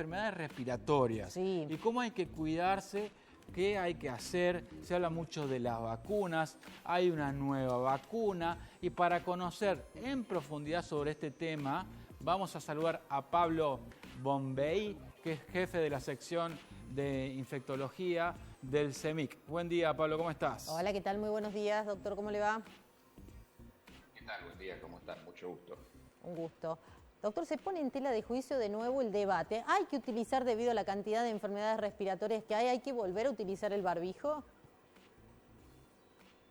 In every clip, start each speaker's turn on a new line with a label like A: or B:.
A: enfermedades respiratorias.
B: Sí.
A: Y cómo hay que cuidarse, qué hay que hacer. Se habla mucho de las vacunas, hay una nueva vacuna. Y para conocer en profundidad sobre este tema, vamos a saludar a Pablo Bombey, que es jefe de la sección de infectología del CEMIC. Buen día, Pablo, ¿cómo estás?
B: Hola, ¿qué tal? Muy buenos días, doctor, ¿cómo le va?
C: ¿Qué tal? Buen día, ¿cómo están? Mucho gusto.
B: Un gusto. Doctor, se pone en tela de juicio de nuevo el debate. ¿Hay que utilizar, debido a la cantidad de enfermedades respiratorias que hay que volver a utilizar el barbijo?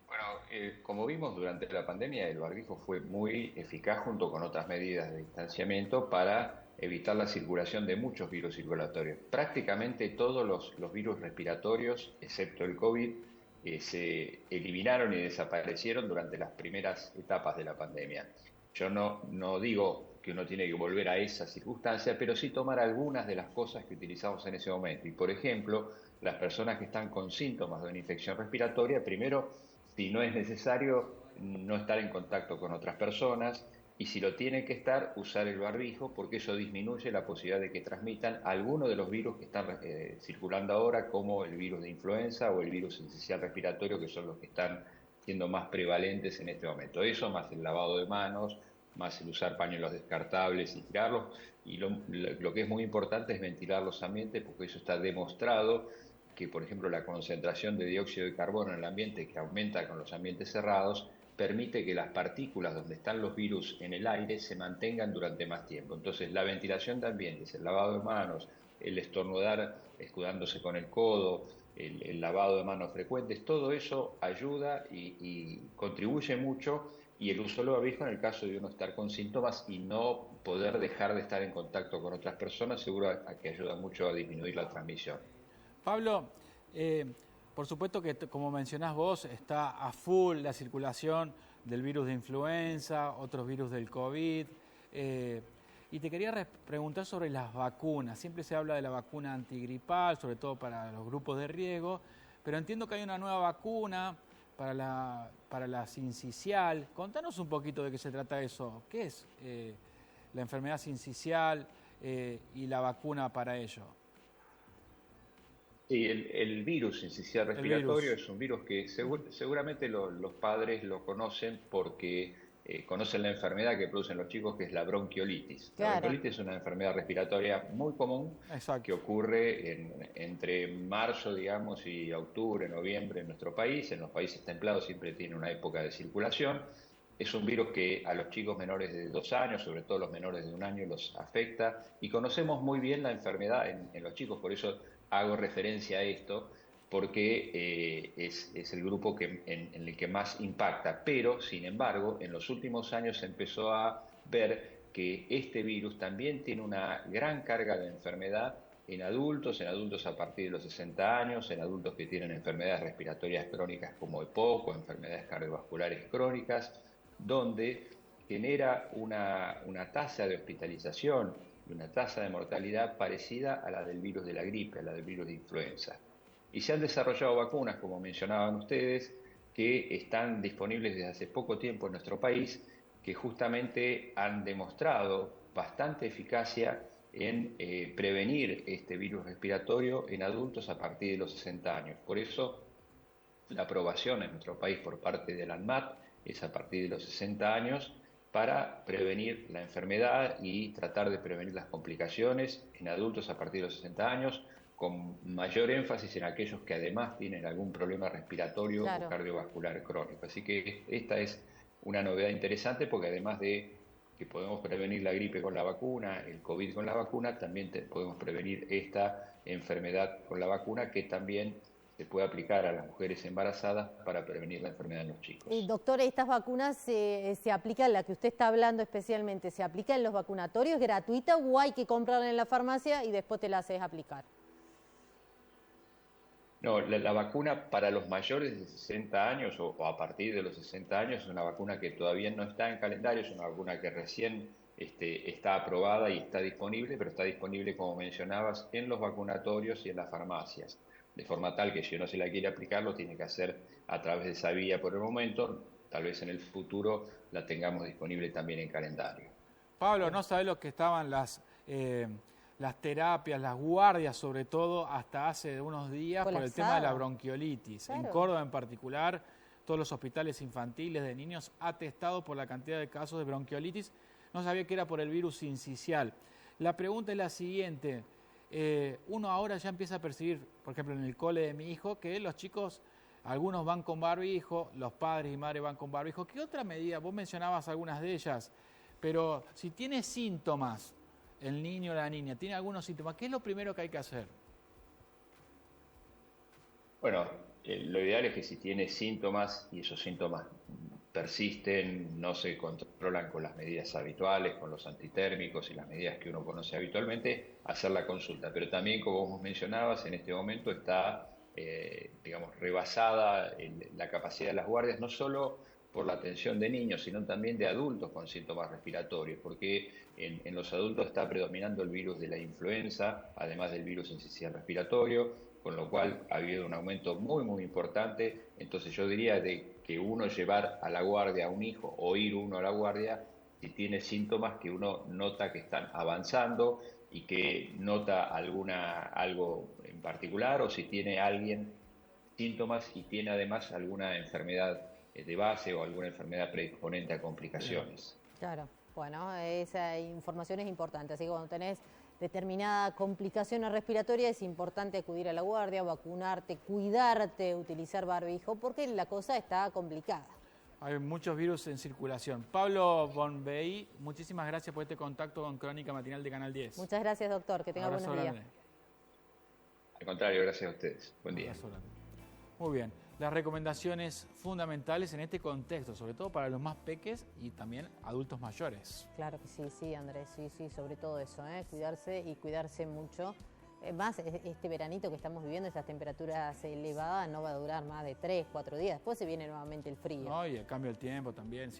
C: Bueno, como vimos durante la pandemia, el barbijo fue muy eficaz junto con otras medidas de distanciamiento para evitar la circulación de muchos virus circulatorios. Prácticamente todos los virus respiratorios, excepto el COVID, se eliminaron y desaparecieron durante las primeras etapas de la pandemia. Yo no digo que uno tiene que volver a esa circunstancia, pero sí tomar algunas de las cosas que utilizamos en ese momento. Y, por ejemplo, las personas que están con síntomas de una infección respiratoria, primero, si no es necesario, no estar en contacto con otras personas, y si lo tienen que estar, usar el barbijo, porque eso disminuye la posibilidad de que transmitan alguno de los virus que están circulando ahora, como el virus de influenza o el virus sincicial respiratorio, que son los que están siendo más prevalentes en este momento. Eso, más el lavado de manos, más el usar pañuelos descartables y tirarlos, y lo que es muy importante es ventilar los ambientes, porque eso está demostrado que, por ejemplo, la concentración de dióxido de carbono en el ambiente, que aumenta con los ambientes cerrados, permite que las partículas donde están los virus en el aire se mantengan durante más tiempo. Entonces, la ventilación de ambientes, el lavado de manos, el estornudar escudándose con el codo, el lavado de manos frecuentes, todo eso ayuda y contribuye mucho, y el uso del barbijo en el caso de uno estar con síntomas y no poder dejar de estar en contacto con otras personas, seguro que ayuda mucho a disminuir la transmisión.
A: Pablo, por supuesto que, como mencionás vos, está a full la circulación del virus de influenza, otros virus del COVID. Y te quería preguntar sobre las vacunas. Siempre se habla de la vacuna antigripal, sobre todo para los grupos de riesgo, pero entiendo que hay una nueva vacuna para la sincicial. Contanos un poquito de qué se trata eso. ¿Qué es la enfermedad sincicial y la vacuna para ello?
C: Sí, el virus sincicial respiratorio es un virus que seguramente los padres lo conocen porque conocen la enfermedad que producen los chicos, que es la bronquiolitis.
B: Claro.
C: La bronquiolitis es una enfermedad respiratoria muy común.
A: Exacto.
C: Que ocurre entre marzo, digamos, y octubre, noviembre en nuestro país. En los países templados siempre tiene una época de circulación. Es un virus que a los chicos menores de 2 años, sobre todo los menores de 1 año, los afecta, y conocemos muy bien la enfermedad en los chicos. Por eso hago referencia a esto, porque es el grupo en el que más impacta. Pero, sin embargo, en los últimos años se empezó a ver que este virus también tiene una gran carga de enfermedad en adultos a partir de los 60 años, en adultos que tienen enfermedades respiratorias crónicas como EPOC o enfermedades cardiovasculares crónicas, donde genera una tasa de hospitalización y una tasa de mortalidad parecida a la del virus de la gripe, a la del virus de influenza. Y se han desarrollado vacunas, como mencionaban ustedes, que están disponibles desde hace poco tiempo en nuestro país, que justamente han demostrado bastante eficacia en prevenir este virus respiratorio en adultos a partir de los 60 años. Por eso, la aprobación en nuestro país por parte de la ANMAT es a partir de los 60 años para prevenir la enfermedad y tratar de prevenir las complicaciones en adultos a partir de los 60 años, con mayor énfasis en aquellos que además tienen algún problema respiratorio
B: Claro.
C: o cardiovascular crónico. Así que esta es una novedad interesante, porque además de que podemos prevenir la gripe con la vacuna, el COVID con la vacuna, también podemos prevenir esta enfermedad con la vacuna, que también se puede aplicar a las mujeres embarazadas para prevenir la enfermedad en los chicos.
B: Doctor, ¿estas vacunas se aplican, la que usted está hablando especialmente, se aplica en los vacunatorios, es gratuita o hay que comprarla en la farmacia y después te la haces aplicar?
C: No, la vacuna para los mayores de 60 años o a partir de los 60 años es una vacuna que todavía no está en calendario, es una vacuna que recién está aprobada y está disponible, pero está disponible, como mencionabas, en los vacunatorios y en las farmacias. De forma tal que si uno se la quiere aplicar, lo tiene que hacer a través de esa vía por el momento. Tal vez en el futuro la tengamos disponible también en calendario.
A: Pablo, ¿no sabés lo que estaban las terapias, las guardias sobre todo, hasta hace unos días por el tema de la bronquiolitis.
B: Claro.
A: En Córdoba en particular, todos los hospitales infantiles de niños atestados por la cantidad de casos de bronquiolitis. No sabía que era por el virus sincicial. La pregunta es la siguiente. Uno ahora ya empieza a percibir, por ejemplo, en el cole de mi hijo, que los chicos, algunos van con barbijo, los padres y madres van con barbijo. ¿Qué otra medida? Vos mencionabas algunas de ellas, pero si tiene síntomas, el niño o la niña tiene algunos síntomas, ¿qué es lo primero que hay que hacer?
C: Bueno, lo ideal es que si tiene síntomas y esos síntomas persisten, no se controlan con las medidas habituales, con los antitérmicos y las medidas que uno conoce habitualmente, hacer la consulta. Pero también, como vos mencionabas, en este momento está, digamos, rebasada la capacidad de las guardias, no solo por la atención de niños, sino también de adultos con síntomas respiratorios, porque en los adultos está predominando el virus de la influenza, además del virus sincicial respiratorio, con lo cual ha habido un aumento muy, muy importante. Entonces yo diría de que uno llevar a la guardia a un hijo o ir uno a la guardia si tiene síntomas que uno nota que están avanzando y que nota algo en particular, o si tiene alguien síntomas y tiene además alguna enfermedad de base o alguna enfermedad predisponente a complicaciones.
B: Claro, bueno, esa información es importante, así que cuando tenés determinada complicación respiratoria es importante acudir a la guardia, vacunarte, cuidarte, utilizar barbijo, porque la cosa está complicada.
A: Hay muchos virus en circulación. Pablo Bonvehí, muchísimas gracias por este contacto con Crónica Matinal de Canal 10.
B: Muchas gracias, doctor, que tenga buenos días.
C: Al contrario, gracias a ustedes. Buen día.
A: Muy bien. Las recomendaciones fundamentales en este contexto, sobre todo para los más peques y también adultos mayores.
B: Claro que sí, sí, Andrés, sí, sobre todo eso, cuidarse y cuidarse mucho. Más este veranito que estamos viviendo, esas temperaturas elevadas, no va a durar más de 3, 4 días. Después se viene nuevamente el frío.
A: No, y el cambio del tiempo también.